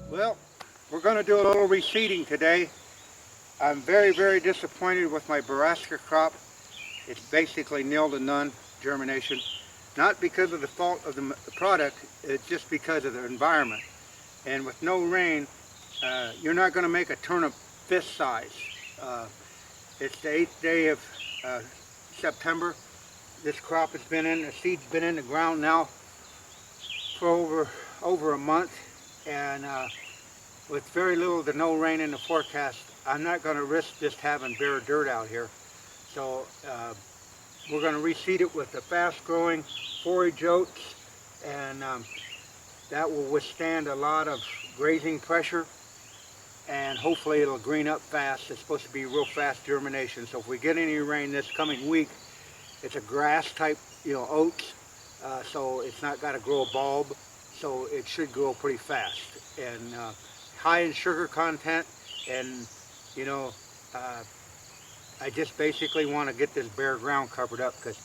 Well, we're going to do a little reseeding today. I'm very disappointed with my Baraska crop. It's basically nil to none germination. Not because of the fault of the product, it's just because of the environment. And with no rain, you're not going to make a turnip fist size. It's the 8th day of September. This crop has been in, the seed's been in the ground now for over a month. And with very little to no rain in the forecast, I'm not going to risk just having bare dirt out here. So we're going to reseed it with the fast-growing forage oats, and that will withstand a lot of grazing pressure, and hopefully it'll green up fast. It's supposed to be real fast germination, so if we get any rain this coming week, it's a grass type, oats, so it's not got to grow a bulb, so it should grow pretty fast. And high in sugar content, and I just basically want to get this bare ground covered up, because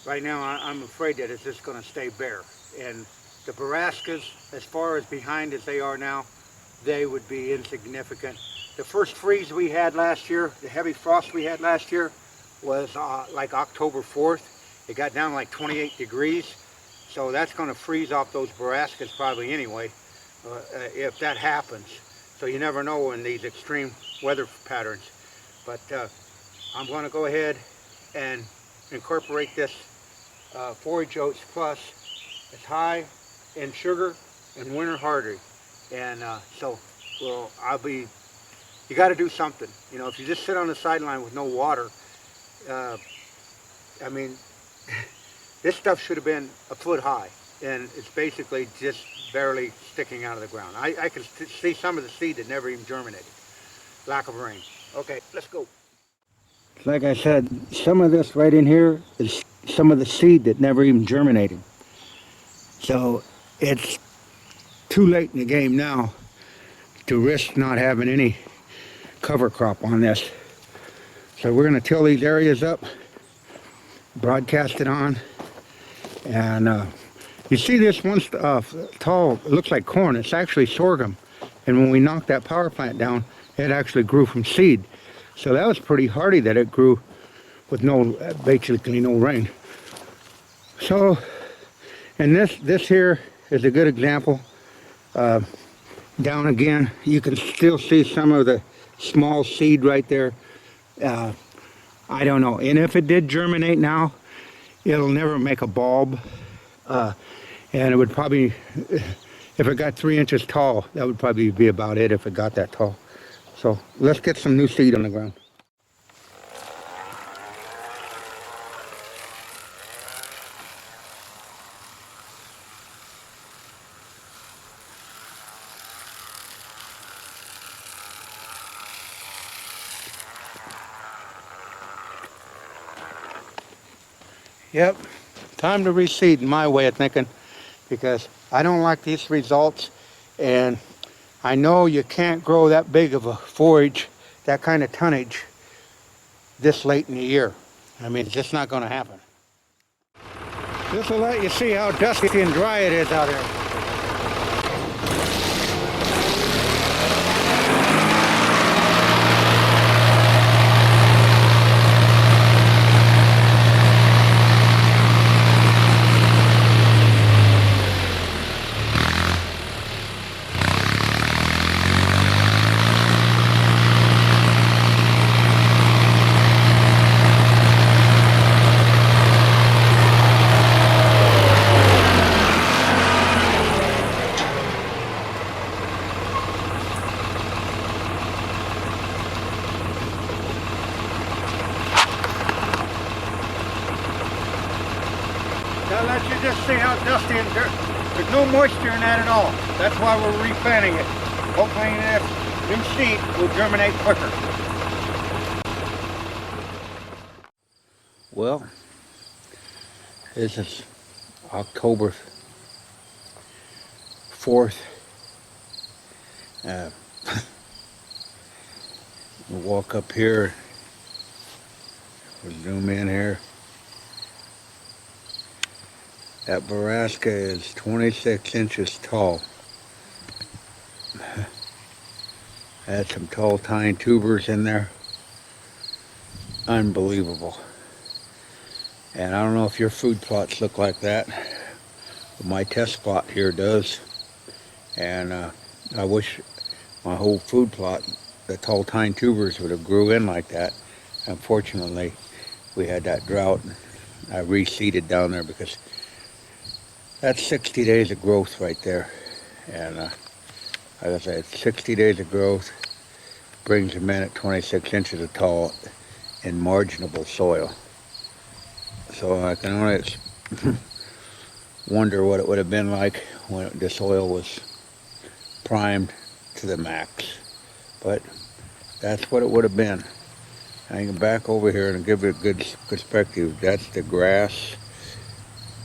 right now I'm afraid that it's just going to stay bare. And the Baraskas, as far as behind as they are now, they would be insignificant. The first freeze we had last year, the heavy frost we had last year, was like October 4th. It got down like 28 degrees. So that's going to freeze off those Baraskas probably anyway, if that happens. So you never know in these extreme weather patterns. But I'm going to go ahead and incorporate this forage oats plus. It's high in sugar and winter hardy. And so you got to do something. If you just sit on the sideline with no water, I mean, this stuff should have been a foot high, and it's basically just barely sticking out of the ground. I can see some of the seed that never even germinated. Lack of rain. Okay, let's go. Like I said, some of this right in here is some of the seed that never even germinated. So it's too late in the game now to risk not having any cover crop on this. So we're going to till these areas up, broadcast it on, and you see this one tall, it looks like corn. It's actually sorghum, and when we knocked that power plant down, it actually grew from seed. So that was pretty hardy that it grew with basically no rain. So, and this here is a good example. Down again, you can still see some of the small seed right there. I don't know, and if it did germinate now, it'll never make a bulb, and it would probably, if it got 3 inches tall, that would probably be about it if it got that tall. So let's get some new seed on the ground. Yep, time to reseed in my way of thinking, because I don't like these results, and I know you can't grow that big of a forage, that kind of tonnage, this late in the year. I mean, it's just not going to happen. This will let you see how dusty and dry it is out here. That lets you just see how dusty and dirt. There's no moisture in that at all. That's why we're replanting it. Hopefully this new seed will germinate quicker. Well, this is October 4th. We'll walk up here. We'll zoom in here. That Baraska is 26 inches tall. Had some tall tine tubers in there. Unbelievable. And I don't know if your food plots look like that, but my test plot here does. And I wish my whole food plot, the tall tine tubers, would have grew in like that. Unfortunately, we had that drought. I reseeded down there because that's 60 days of growth right there. And like I said, 60 days of growth brings them in at 26 inches of tall in marginable soil. So I can only wonder what it would have been like when the soil was primed to the max. But that's what it would have been. I can back over here and give it a good perspective. That's the grass,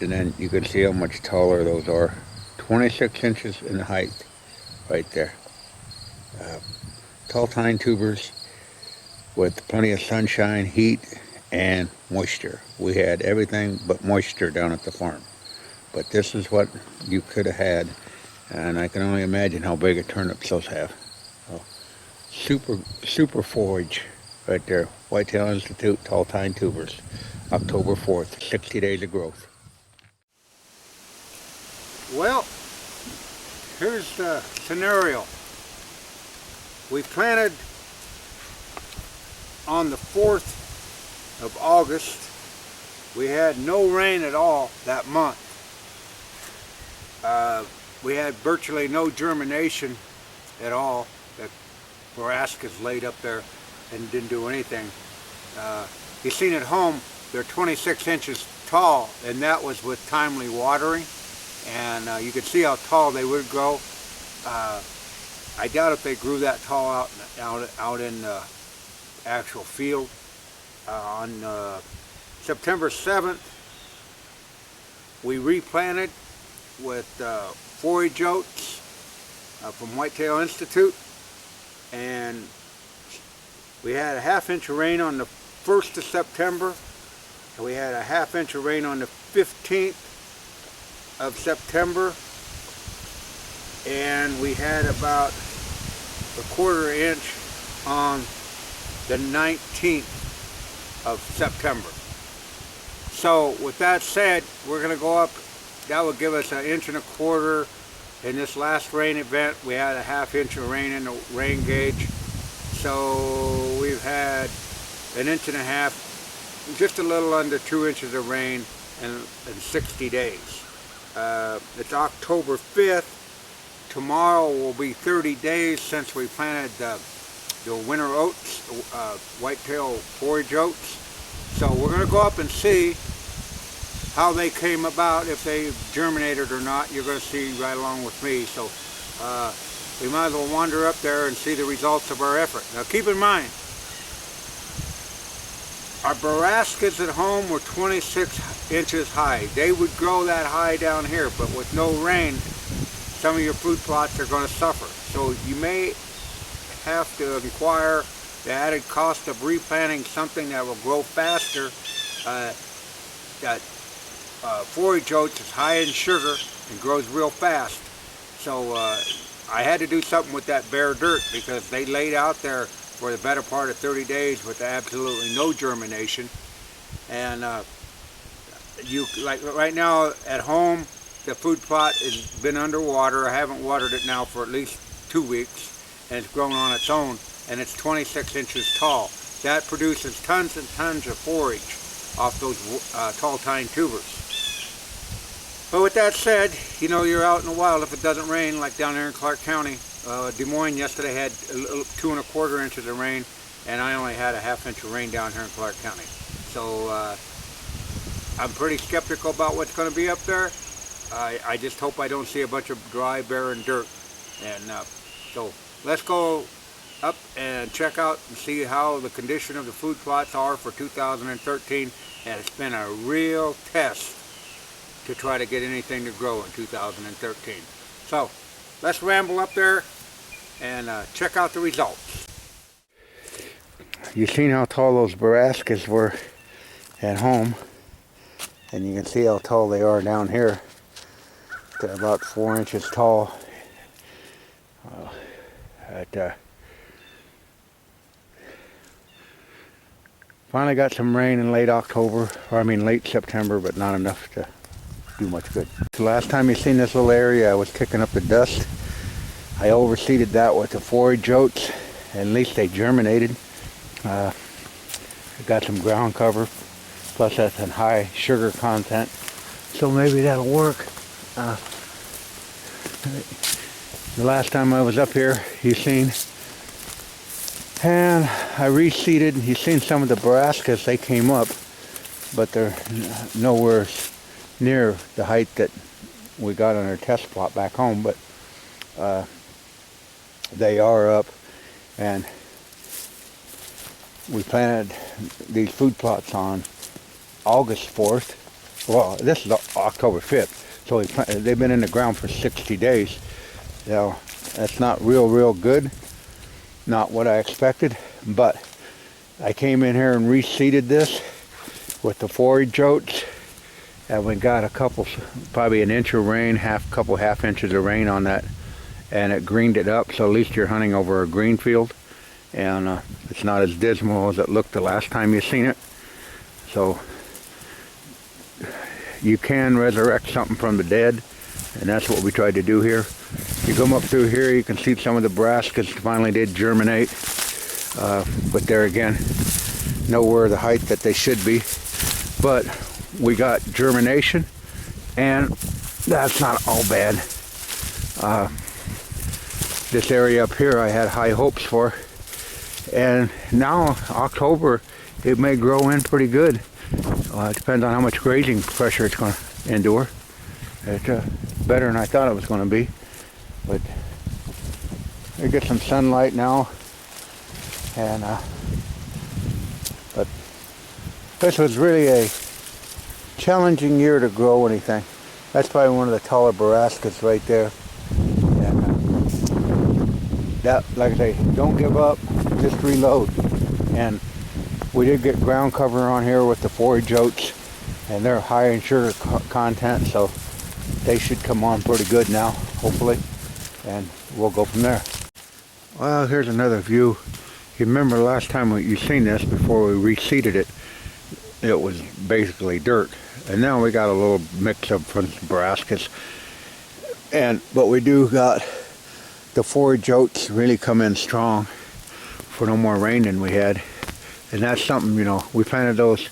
and then you can see how much taller those are. 26 inches in height right there. Tall tine tubers with plenty of sunshine, heat, and moisture. We had everything but moisture down at the farm. But this is what you could have had, and I can only imagine how big a turnip those have. So, super forage right there. Whitetail Institute tall tine tubers, October 4th, 60 days of growth. Well, here's the scenario. We planted on the 4th of August. We had no rain at all that month. We had virtually no germination at all. The brassicas laid up there and didn't do anything. You've seen at home, they're 26 inches tall, and that was with timely watering. And you could see how tall they would grow. I doubt if they grew that tall out in the actual field. On September 7th, we replanted with forage oats from Whitetail Institute, and we had a ½ inch of rain on the 1st of September, and we had a ½ inch of rain on the 15th of September, and we had about a ¼ inch on the 19th of September. So with that said, we're going to go up. That would give us 1¼ inch. In this last rain event, we had a ½ inch of rain in the rain gauge. So we've had 1.5 inches, just a little under 2 inches of rain in 60 days. It's October 5th. Tomorrow will be 30 days since we planted the winter oats, whitetail forage oats. So we're going to go up and see how they came about, if they germinated or not. You're going to see right along with me. So we might as well wander up there and see the results of our effort. Now keep in mind, our brassicas at home were 26 inches high. They would grow that high down here, but with no rain, some of your fruit plots are going to suffer. So you may have to inquire the added cost of replanting something that will grow faster. That forage oats is high in sugar and grows real fast. So I had to do something with that bare dirt because they laid out there for the better part of 30 days with absolutely no germination. And you, like right now at home, the food plot has been underwater. I haven't watered it now for at least 2 weeks, and it's grown on its own, and it's 26 inches tall. That produces tons and tons of forage off those tall tine tubers. But with that said, you know, you're out in the wild if it doesn't rain, like down there in Clark County. Des Moines yesterday had 2¼ inches of rain, and I only had a ½ inch of rain down here in Clark County. So I'm pretty skeptical about what's going to be up there. I just hope I don't see a bunch of dry, barren dirt. And so let's go up and check out and see how the condition of the food plots are for 2013. And it's been a real test to try to get anything to grow in 2013. So let's ramble up there and check out the results. You've seen how tall those brassicas were at home, and you can see how tall they are down here. They're about 4 inches tall. Finally got some rain in late October, or I mean late September, but not enough to do much good. The last time you seen this little area, I was kicking up the dust. I overseeded that with the forage oats. At least they germinated. I got some ground cover, plus that's a high sugar content, so maybe that'll work. The last time I was up here, you seen, and I reseeded. You seen some of the brassicas, they came up, but they're nowhere near the height that we got on our test plot back home, but they are up, and we planted these food plots on August 4th. Well, this is October 5th, so they've been in the ground for 60 days. Now, that's not real good, not what I expected, but I came in here and reseeded this with the forage oats, and we got a couple, probably an inch of rain, couple half inches of rain on that, and it greened it up, so at least you're hunting over a green field, and it's not as dismal as it looked the last time you seen it. So you can resurrect something from the dead, and that's what we tried to do here. You come up through here, you can see some of the brassicas finally did germinate, but there again, nowhere the height that they should be. But we got germination, and that's not all bad. This area up here I had high hopes for, and now October it may grow in pretty good. It depends on how much grazing pressure it's going to endure. It's better than I thought it was going to be, but we get some sunlight now, and but this was really a challenging year to grow anything. That's probably one of the taller brassicas right there, and that, like I say, don't give up, just reload. And we did get ground cover on here with the forage oats, and they're high in sugar content, so they should come on pretty good now, hopefully, and we'll go from there. Well, here's another view. You remember last time you seen this, before we reseeded it, it was basically dirt, and now we got a little mix of brassicas, but we do got the forage oats really come in strong for no more rain than we had, and that's something, you know, we planted those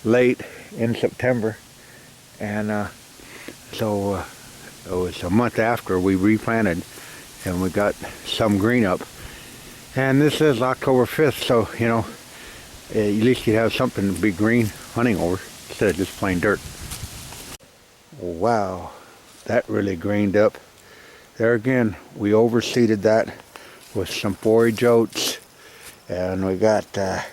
late in September, and so it was a month after we replanted, and we got some green up. And this is October 5th, so, you know, at least you have something to be green hunting over instead of just plain dirt. Wow, that really greened up. There again, we overseeded that with some forage oats, and we got a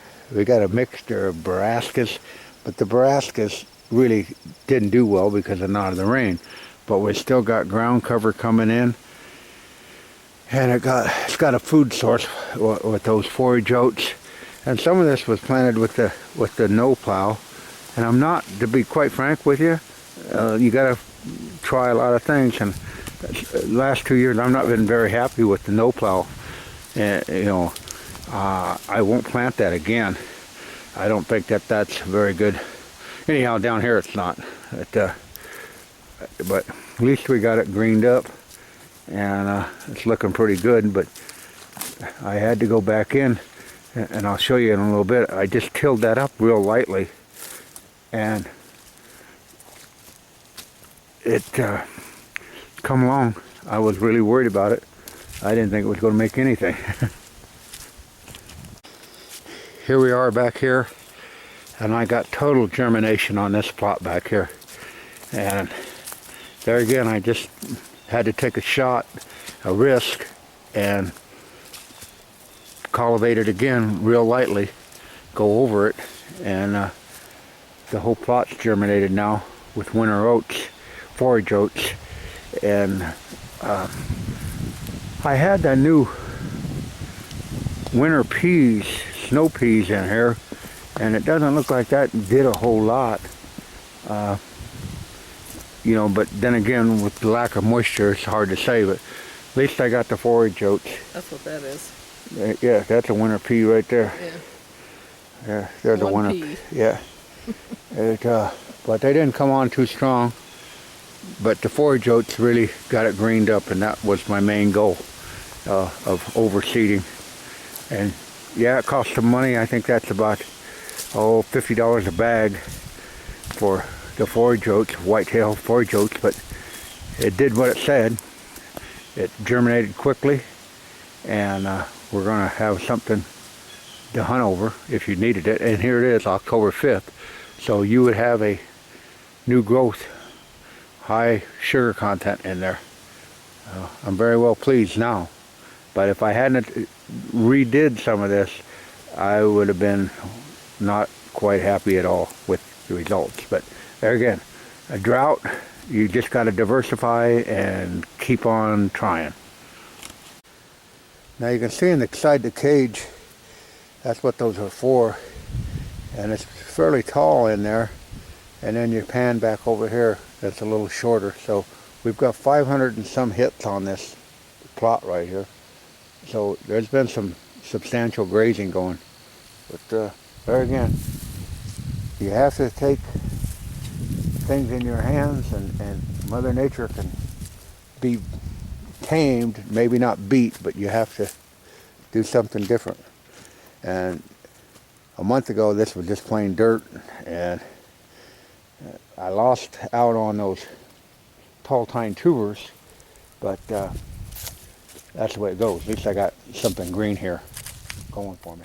mixture of brassicas, but the brassicas really didn't do well because of not of the rain, but we still got ground cover coming in, and it's got a food source with those forage oats. And some of this was planted with the no plow, and I'm not, to be quite frank with you, you got to try a lot of things, and last 2 years I've not been very happy with the no plow. You know, I won't plant that again. I don't think that's very good. Anyhow, down here it's not. But at least we got it greened up, and it's looking pretty good. But I had to go back in, and I'll show you in a little bit. I just tilled that up real lightly, and it come along. I was really worried about it. I didn't think it was going to make anything. Here we are back here, and I got total germination on this plot back here, and there again I just had to take a risk, and cultivate it again real lightly, go over it, and the whole plot's germinated now with winter oats, forage oats. And I had the new winter peas, snow peas in here, and it doesn't look like that did a whole lot, you know, but then again, with the lack of moisture, it's hard to say, but at least I got the forage oats. That's what that is. Yeah, that's a winter pea right there. Yeah. They're the one one pea. up, yeah. But they didn't come on too strong. But the forage oats really got it greened up, and that was my main goal of overseeding. And yeah, it cost some money. I think that's about $50 a bag for the forage oats, whitetail forage oats, but it did what it said. It germinated quickly, and we're going to have something to hunt over if you needed it. And here it is, October 5th. So you would have a new growth, high sugar content in there. I'm very well pleased now. But if I hadn't redid some of this, I would have been not quite happy at all with the results. But there again, a drought, you just got to diversify and keep on trying. Now you can see inside the cage, that's what those are for. And it's fairly tall in there. And then you pan back over here, that's a little shorter. So we've got 500 and some hits on this plot right here. So there's been some substantial grazing going. But there again, you have to take things in your hands, and Mother Nature can be tamed, maybe not beat, but you have to do something different. And a month ago this was just plain dirt, and I lost out on those tall tine tubers, but that's the way it goes. At least I got something green here going for me.